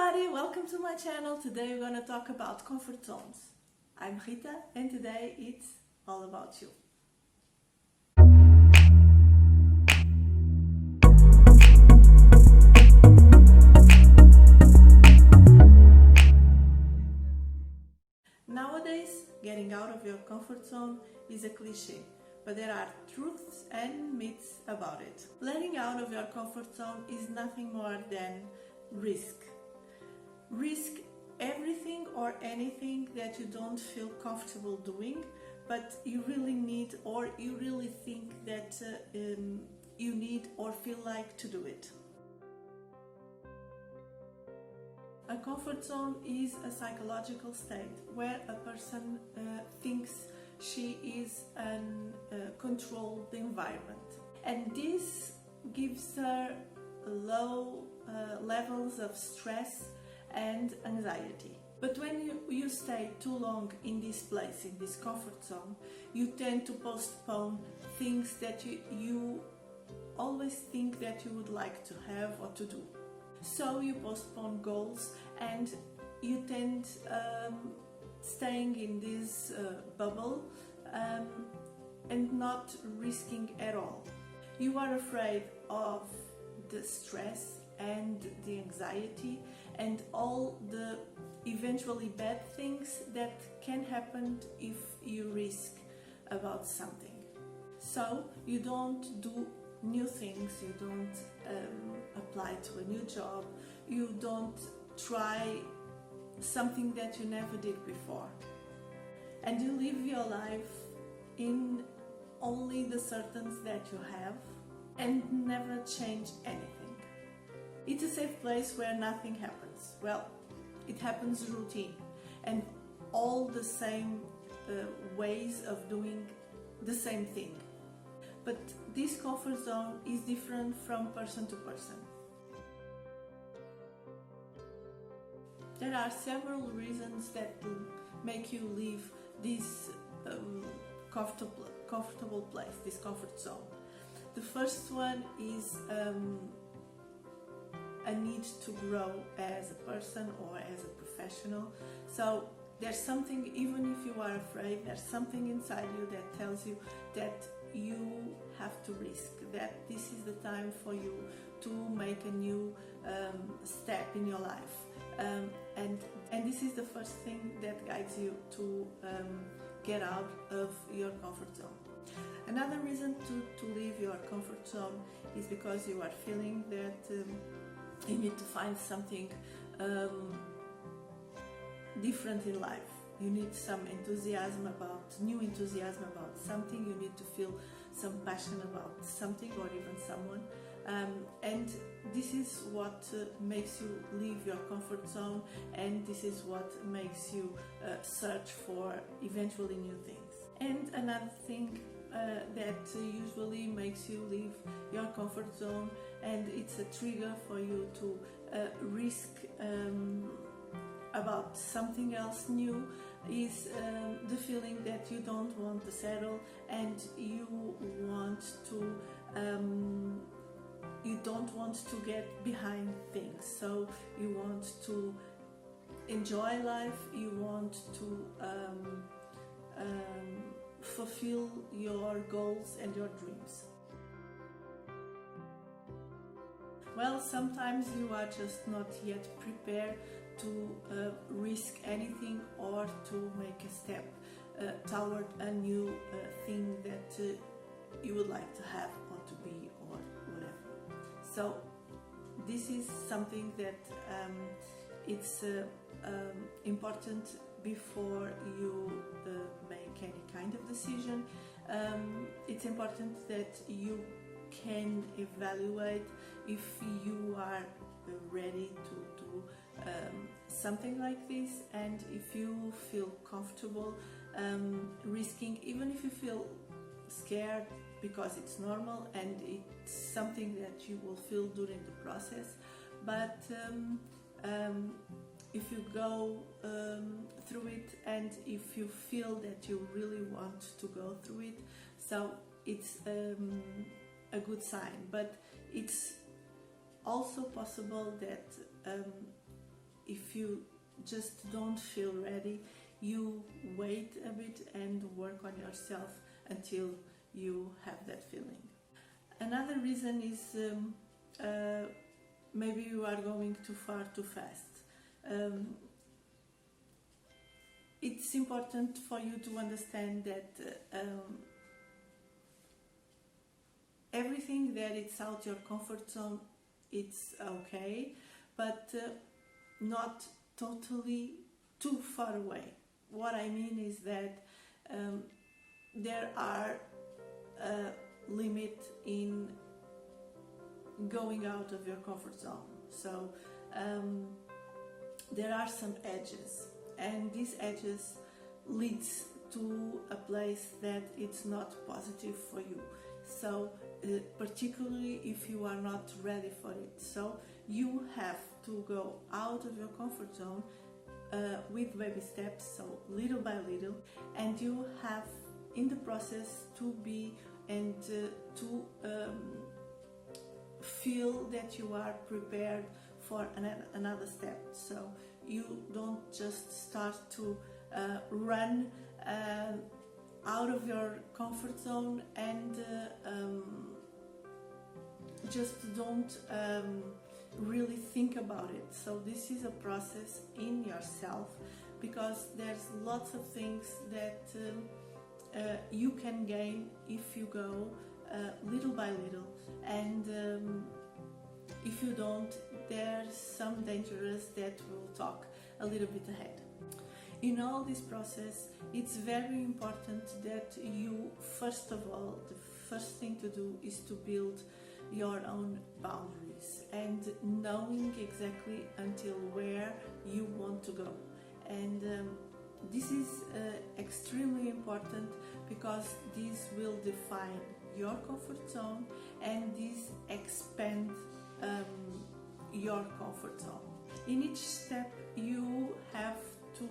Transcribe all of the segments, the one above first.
everybody, welcome to my channel. Today we're going to talk about comfort zones. I'm Rita and today it's all about you. Nowadays, getting out of your comfort zone is a cliche, but there are truths and myths about it. Letting out of your comfort zone is nothing more than risk. Risk everything or anything that you don't feel comfortable doing, but you really need or you really think that you need or feel like to do it. A comfort zone is a psychological state where a person thinks she is in a controlled environment, and this gives her low levels of stress and anxiety. But when you stay too long in this place, in this comfort zone, you tend to postpone things that you always think that you would like to have or to do. So you postpone goals and you tend staying in this bubble and not risking at all. You are afraid of the stress and the anxiety and all the eventually bad things that can happen if you risk about something. So you don't do new things, you don't apply to a new job, you don't try something that you never did before, and you live your life in only the certains that you have and never change anything. It's a safe place where nothing happens. Well, it happens routine and all the same ways of doing the same thing. But this comfort zone is different from person to person. There are several reasons that make you leave this comfortable place, this comfort zone. The first one is a need to grow as a person or as a professional. So there's something, even if you are afraid, there's something inside you that tells you that you have to risk, that this is the time for you to make a new step in your life. And this is the first thing that guides you to get out of your comfort zone. Another reason to leave your comfort zone is because you are feeling that you need to find something different in life. You need some new enthusiasm about something. You need to feel some passion about something or even someone. And this is what makes you leave your comfort zone, and this is what makes you search for eventually new things. And another thing that usually makes you leave your comfort zone, and it's a trigger for you to risk about something else new, is the feeling that you don't want to settle and you don't want to get behind things. So you want to enjoy life, you want to fulfill your goals and your dreams. Well, sometimes you are just not yet prepared to risk anything or to make a step toward a new thing that you would like to have or to be or whatever. So this is something that it's important before you make any kind of decision. It's important that you can evaluate if you are ready to do something like this, and if you feel comfortable risking, even if you feel scared, because it's normal and it's something that you will feel during the process. But if you go through it and if you feel that you really want to go through it, so it's a good sign. But it's also possible that if you just don't feel ready, you wait a bit and work on yourself until you have that feeling. Another reason is maybe you are going too far too fast. It's important for you to understand that everything that it's out your comfort zone, it's okay, but not totally too far away. What I mean is that there are limit in going out of your comfort zone. So there are some edges, and these edges leads to a place that it's not positive for you. So particularly if you are not ready for it. So you have to go out of your comfort zone with baby steps, so little by little, and you have in the process to be and to feel that you are prepared for another step. So you don't just start to run out of your comfort zone and just don't really think about it. So this is a process in yourself, because there's lots of things that you can gain if you go little by little, and if you don't, there's some dangers that we'll talk a little bit ahead. In all this process, it's very important that you, first of all, the first thing to do is to build your own boundaries and knowing exactly until where you want to go. And this is extremely important, because this will define your comfort zone and this expand your comfort zone. In each step you have to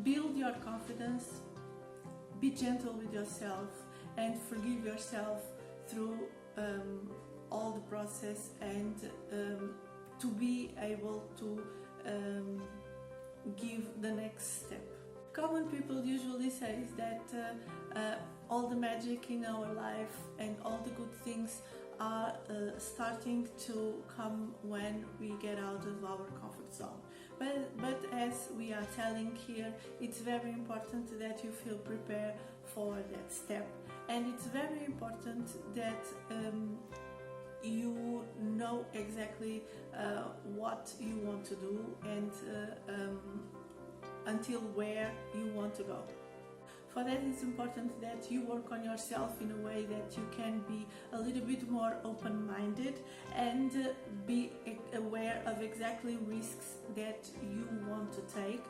build your confidence, be gentle with yourself and forgive yourself through all the process, and to be able to give the next step. Common people usually say that all the magic in our life and all the good things are starting to come when we get out of our comfort zone. But as we are telling here, it's very important that you feel prepared for that step, and it's very important that you know exactly what you want to do and until where you want to go. For that, it's important that you work on yourself in a way that you can be a little bit more open-minded and be aware of exactly risks that you want to take,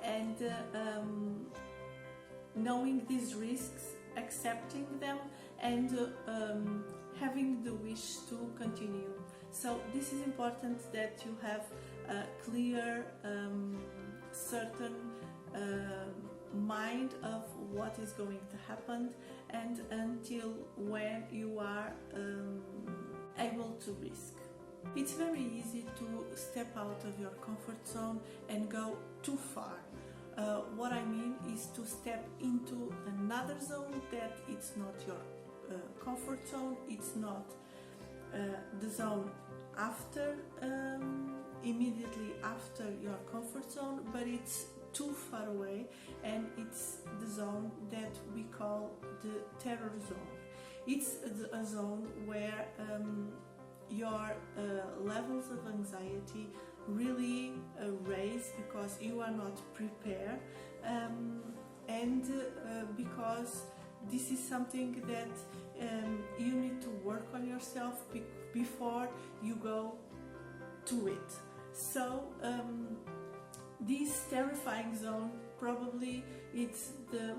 and knowing these risks, accepting them, and having the wish to continue. So this is important that you have a clear, certain mind of what is going to happen, and until when you are able to risk. It's very easy to step out of your comfort zone and go too far. What I mean is to step into another zone that it's not your comfort zone, it's not the zone after, immediately after your comfort zone, but it's too far away, and it's the zone that we call the terror zone. It's a zone where your levels of anxiety really raise because you are not prepared, and because this is something that you need to work on yourself before you go to it. So this terrifying zone, probably it's the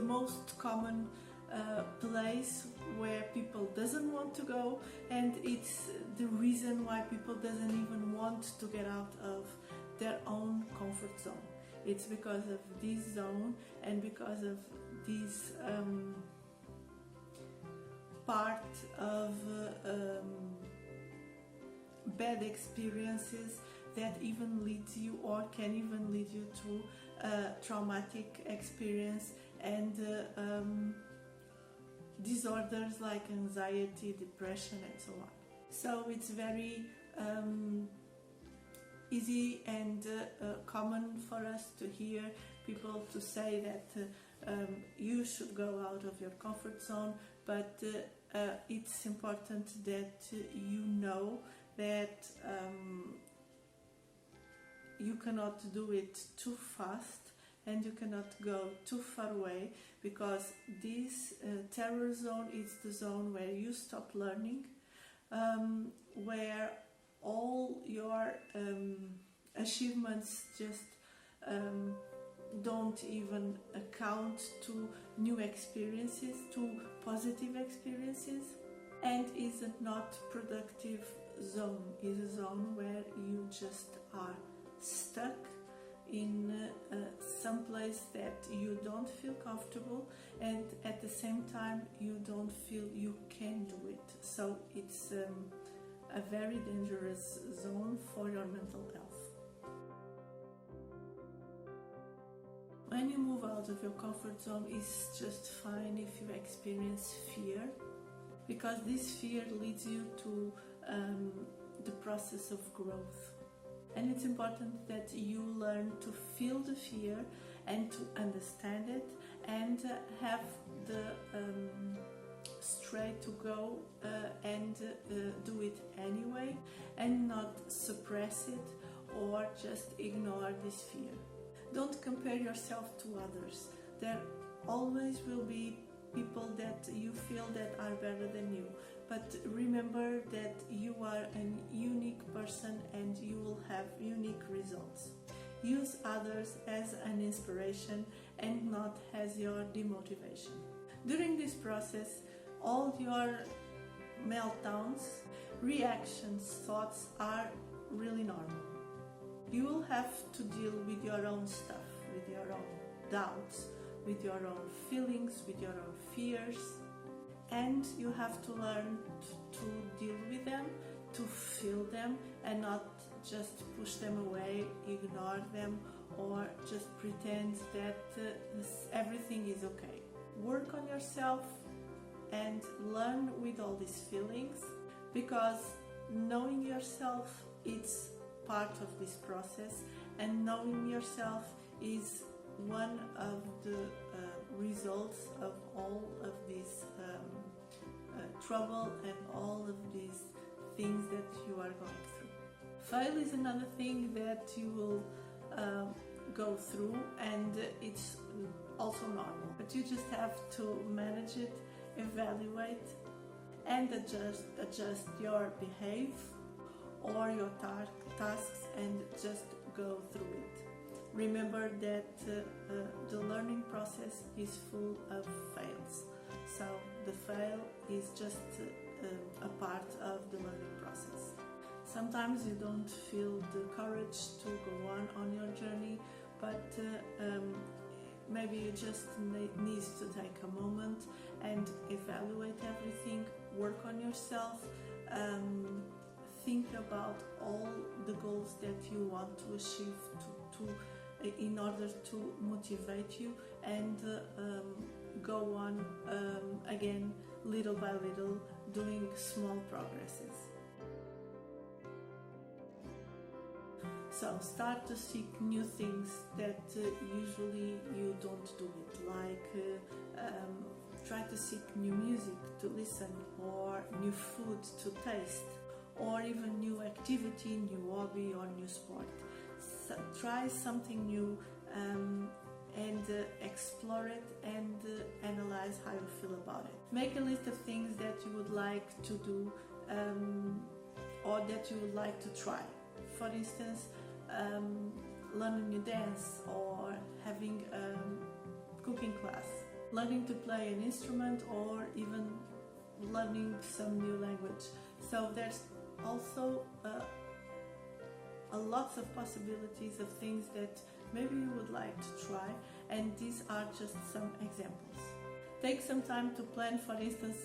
most common place where people doesn't want to go, and it's the reason why people doesn't even want to get out of their own comfort zone. It's because of this zone and because of this part of bad experiences that even leads you or can even lead you to a traumatic experience and disorders like anxiety, depression, and so on. So it's very easy and common for us to hear people to say that you should go out of your comfort zone, but it's important that you know that you cannot do it too fast and you cannot go too far away, because this terror zone is the zone where you stop learning, where all your achievements just don't even account to new experiences, to positive experiences, and is a not productive zone, is a zone where you just are stuck in some place that you don't feel comfortable, and at the same time you don't feel you can do it. So it's a very dangerous zone for your mental health. When you move out of your comfort zone, it's just fine if you experience fear, because this fear leads you to the process of growth. And it's important that you learn to feel the fear and to understand it and have the strength to go and do it anyway, and not suppress it or just ignore this fear. Don't compare yourself to others. There always will be people that you feel that are better than you, but remember that you are a unique person and you will have unique results. Use others as an inspiration and not as your demotivation. During this process, all your meltdowns, reactions, thoughts are really normal. You will have to deal with your own stuff, with your own doubts, with your own feelings, with your own fears, and you have to learn to deal with them, to feel them, and not just push them away, ignore them, or just pretend that everything is okay. Work on yourself and learn with all these feelings, because knowing yourself is part of this process, and knowing yourself is one of the results of all of this trouble and all of these things that you are going through. Fail is another thing that you will go through, and it's also normal, but you just have to manage it, evaluate, and adjust your behavior or your tasks and just go through it. Remember that the learning process is full of fails, so the fail is just a part of the learning process. Sometimes you don't feel the courage to go on your journey, but maybe you just need to take a moment and evaluate everything, work on yourself, think about all the goals that you want to achieve in order to motivate you, and go on again little by little, doing small progresses. So start to seek new things that usually you don't do it, like try to seek new music to listen, or new food to taste, or even new activity, new hobby, or new sport. So try something new and explore it and analyze how you feel about it. Make a list of things that you would like to do or that you would like to try. For instance, learning new dance, or having a cooking class, learning to play an instrument, or even learning some new language. So there's also lots of possibilities of things that maybe you would like to try, and these are just some examples. Take some time to plan, for instance,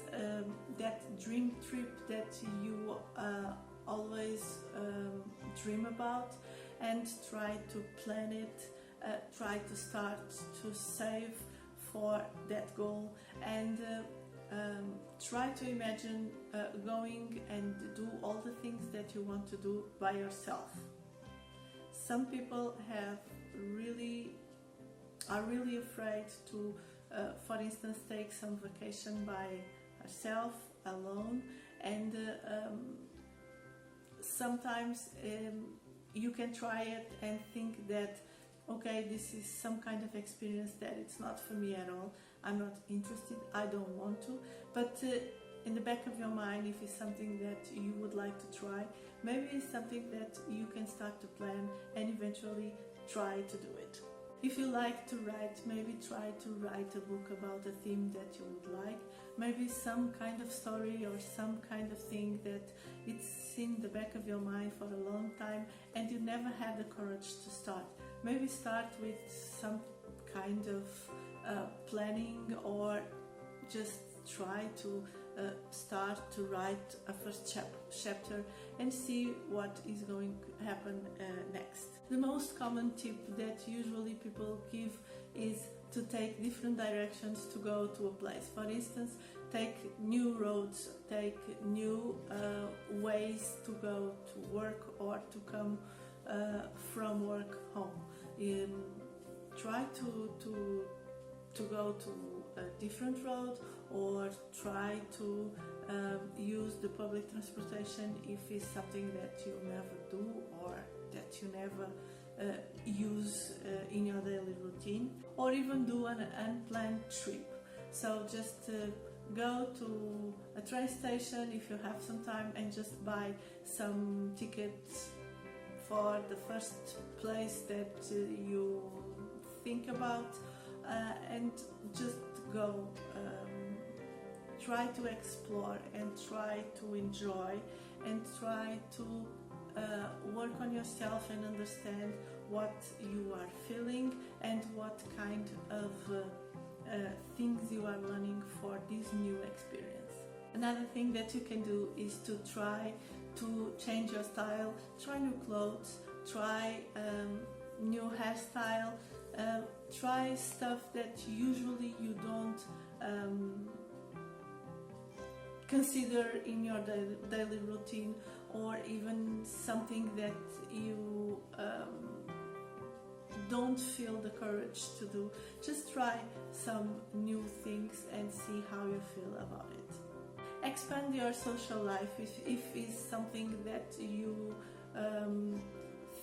that dream trip that you always dream about, and try to plan it, try to start to save for that goal, and try to imagine going and do all the things that you want to do by yourself. Some people are really afraid to, for instance, take some vacation by herself, alone, and sometimes you can try it and think that, okay, this is some kind of experience that it's not for me at all, I'm not interested, I don't want to, but in the back of your mind, if it's something that you would like to try, maybe it's something that you can start to plan and eventually try to do it. If you like to write, maybe try to write a book about a theme that you would like, maybe some kind of story or some kind of thing that it's in the back of your mind for a long time and you never had the courage to start. Maybe start with some kind of planning, or just try to start to write a first chapter and see what is going to happen next. The most common tip that usually people give is to take different directions to go to a place. For instance, take new roads, take new ways to go to work or to come from work home. Try to go to a different road, or try to use the public transportation if it's something that you never do or that you never use in your daily routine, or even do an unplanned trip. So just go to a train station if you have some time and just buy some tickets for the first place that you think about, and just go. Try to explore and try to enjoy and try to work on yourself and understand what you are feeling and what kind of things you are learning for this new experience. Another thing that you can do is to try to change your style, try new clothes, try new hairstyle, try stuff that usually you don't consider in your daily routine, or even something that you don't feel the courage to do. Just try some new things and see how you feel about it. Expand your social life if it's something that you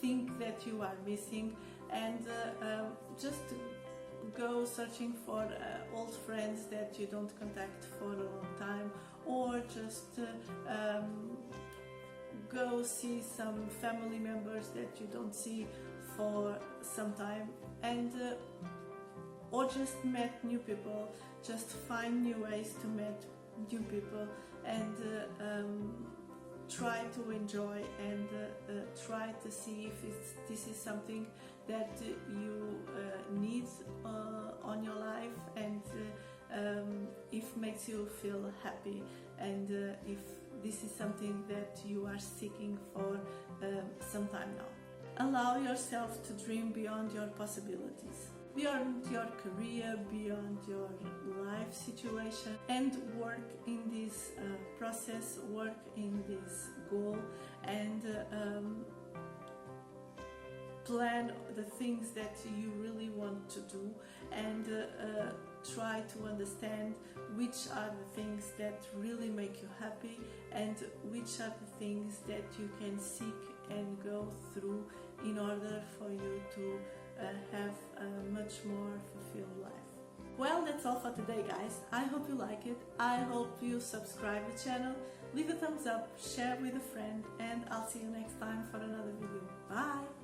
think that you are missing, and just go searching for old friends that you don't contact for a long time, or just go see some family members that you don't see for some time, and or just meet new people. Just find new ways to meet new people, and try to enjoy and try to see if this is something that you need on your life, and if makes you feel happy, and if this is something that you are seeking for some time now. Allow yourself to dream beyond your possibilities, beyond your career, beyond your life situation, and work in this process, work in this goal, and plan the things that you really want to do, and try to understand which are the things that really make you happy, and which are the things that you can seek and go through in order for you to have a much more fulfilled life. Well, that's all for today, guys. I hope you like it. I hope you subscribe to the channel, leave a thumbs up, share with a friend, and I'll see you next time for another video. Bye!